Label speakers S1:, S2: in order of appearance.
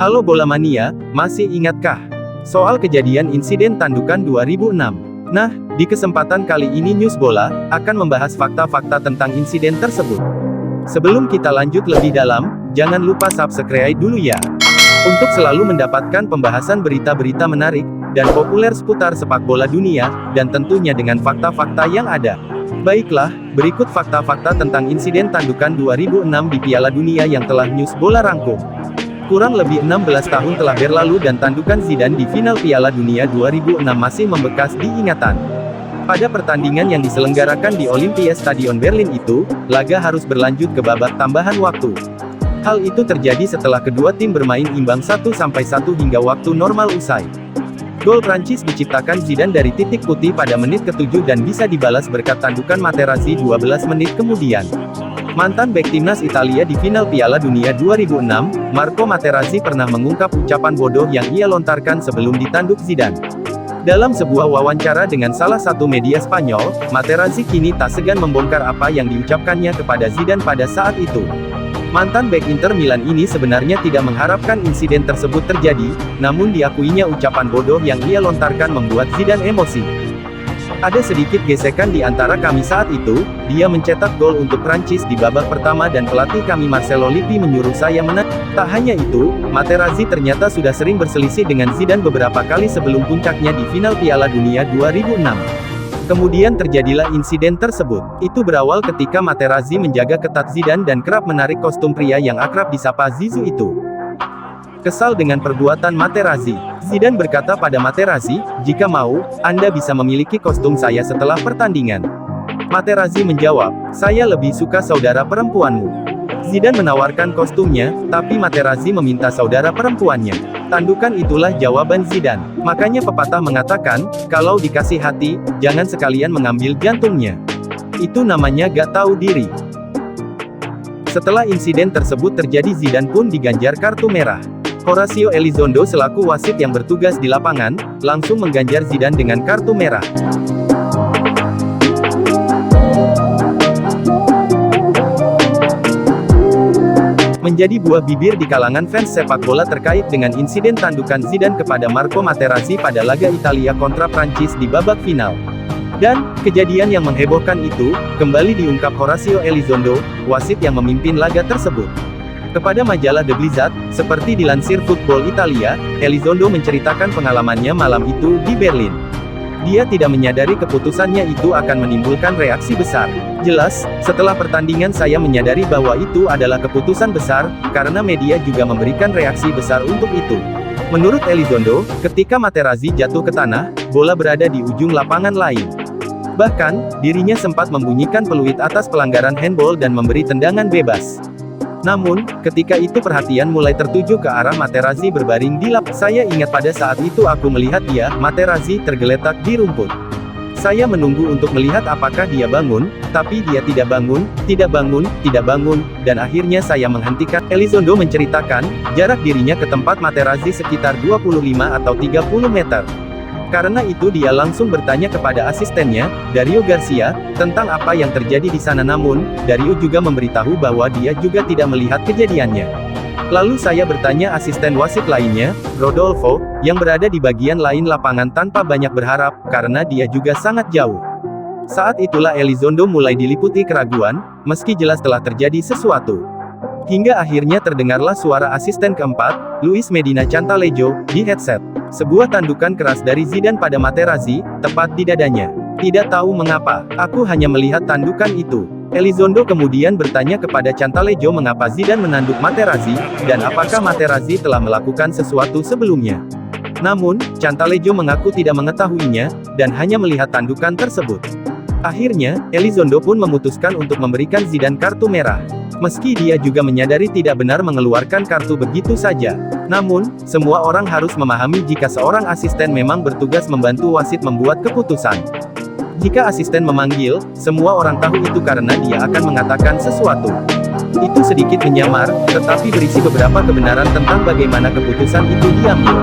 S1: Halo Bola Mania, masih ingatkah soal kejadian insiden tandukan 2006? Nah, di kesempatan kali ini News Bola akan membahas fakta-fakta tentang insiden tersebut. Sebelum kita lanjut lebih dalam, jangan lupa subscribe dulu ya. Untuk selalu mendapatkan pembahasan berita-berita menarik dan populer seputar sepak bola dunia, dan tentunya dengan fakta-fakta yang ada. Baiklah, berikut fakta-fakta tentang insiden tandukan 2006 di Piala Dunia yang telah News Bola rangkum. Kurang lebih 16 tahun telah berlalu dan tandukan Zidane di final Piala Dunia 2006 masih membekas di ingatan. Pada pertandingan yang diselenggarakan di Olympia Stadion Berlin itu, laga harus berlanjut ke babak tambahan waktu. Hal itu terjadi setelah kedua tim bermain imbang 1-1 hingga waktu normal usai. Gol Prancis diciptakan Zidane dari titik putih pada menit ke-7 dan bisa dibalas berkat tandukan Materazzi 12 menit kemudian. Mantan bek timnas Italia di final Piala Dunia 2006, Marco Materazzi pernah mengungkap ucapan bodoh yang ia lontarkan sebelum ditanduk Zidane. Dalam sebuah wawancara dengan salah satu media Spanyol, Materazzi kini tak segan membongkar apa yang diucapkannya kepada Zidane pada saat itu. Mantan bek Inter Milan ini sebenarnya tidak mengharapkan insiden tersebut terjadi, namun diakuinya ucapan bodoh yang ia lontarkan membuat Zidane emosi. Ada sedikit gesekan di antara kami saat itu, dia mencetak gol untuk Prancis di babak pertama dan pelatih kami Marcelo Lippi menyuruh saya menang. Tak hanya itu, Materazzi ternyata sudah sering berselisih dengan Zidane beberapa kali sebelum puncaknya di final Piala Dunia 2006. Kemudian terjadilah insiden tersebut. Itu berawal ketika Materazzi menjaga ketat Zidane dan kerap menarik kostum pria yang akrab disapa Zizou itu. Kesal dengan perbuatan Materazzi, Zidane berkata pada Materazzi, "Jika mau, Anda bisa memiliki kostum saya setelah pertandingan." Materazzi menjawab, "Saya lebih suka saudara perempuanmu." Zidane menawarkan kostumnya, tapi Materazzi meminta saudara perempuannya. Tandukan itulah jawaban Zidane. Makanya pepatah mengatakan, kalau dikasih hati, jangan sekalian mengambil jantungnya. Itu namanya gak tahu diri. Setelah insiden tersebut terjadi, Zidane pun diganjar kartu merah. Horacio Elizondo selaku wasit yang bertugas di lapangan, langsung mengganjar Zidane dengan kartu merah. Menjadi buah bibir di kalangan fans sepak bola terkait dengan insiden tandukan Zidane kepada Marco Materazzi pada laga Italia kontra Prancis di babak final. Dan, kejadian yang menghebohkan itu, kembali diungkap Horacio Elizondo, wasit yang memimpin laga tersebut. Kepada majalah The Blizzard, seperti dilansir Football Italia, Elizondo menceritakan pengalamannya malam itu di Berlin. Dia tidak menyadari keputusannya itu akan menimbulkan reaksi besar. Jelas, setelah pertandingan saya menyadari bahwa itu adalah keputusan besar, karena media juga memberikan reaksi besar untuk itu. Menurut Elizondo, ketika Materazzi jatuh ke tanah, bola berada di ujung lapangan lain. Bahkan, dirinya sempat membunyikan peluit atas pelanggaran handball dan memberi tendangan bebas. Namun, ketika itu perhatian mulai tertuju ke arah Materazzi berbaring di lap. Saya ingat pada saat itu aku melihat dia, Materazzi, tergeletak di rumput. Saya menunggu untuk melihat apakah dia bangun, tapi dia tidak bangun, tidak bangun, tidak bangun, dan akhirnya saya menghentikan. Elizondo menceritakan, jarak dirinya ke tempat Materazzi sekitar 25 atau 30 meter. Karena itu dia langsung bertanya kepada asistennya, Dario Garcia, tentang apa yang terjadi di sana, namun, Dario juga memberitahu bahwa dia juga tidak melihat kejadiannya. Lalu saya bertanya asisten wasit lainnya, Rodolfo, yang berada di bagian lain lapangan tanpa banyak berharap, karena dia juga sangat jauh. Saat itulah Elizondo mulai diliputi keraguan, meski jelas telah terjadi sesuatu. Hingga akhirnya terdengarlah suara asisten keempat, Luis Medina Cantalejo, di headset. Sebuah tandukan keras dari Zidane pada Materazzi, tepat di dadanya. Tidak tahu mengapa, aku hanya melihat tandukan itu. Elizondo kemudian bertanya kepada Cantalejo mengapa Zidane menanduk Materazzi, dan apakah Materazzi telah melakukan sesuatu sebelumnya. Namun, Cantalejo mengaku tidak mengetahuinya, dan hanya melihat tandukan tersebut. Akhirnya, Elizondo pun memutuskan untuk memberikan Zidane kartu merah. Meski dia juga menyadari tidak benar mengeluarkan kartu begitu saja. Namun, semua orang harus memahami jika seorang asisten memang bertugas membantu wasit membuat keputusan. Jika asisten memanggil, semua orang tahu itu karena dia akan mengatakan sesuatu. Itu sedikit menyamar, tetapi berisi beberapa kebenaran tentang bagaimana keputusan itu diambil.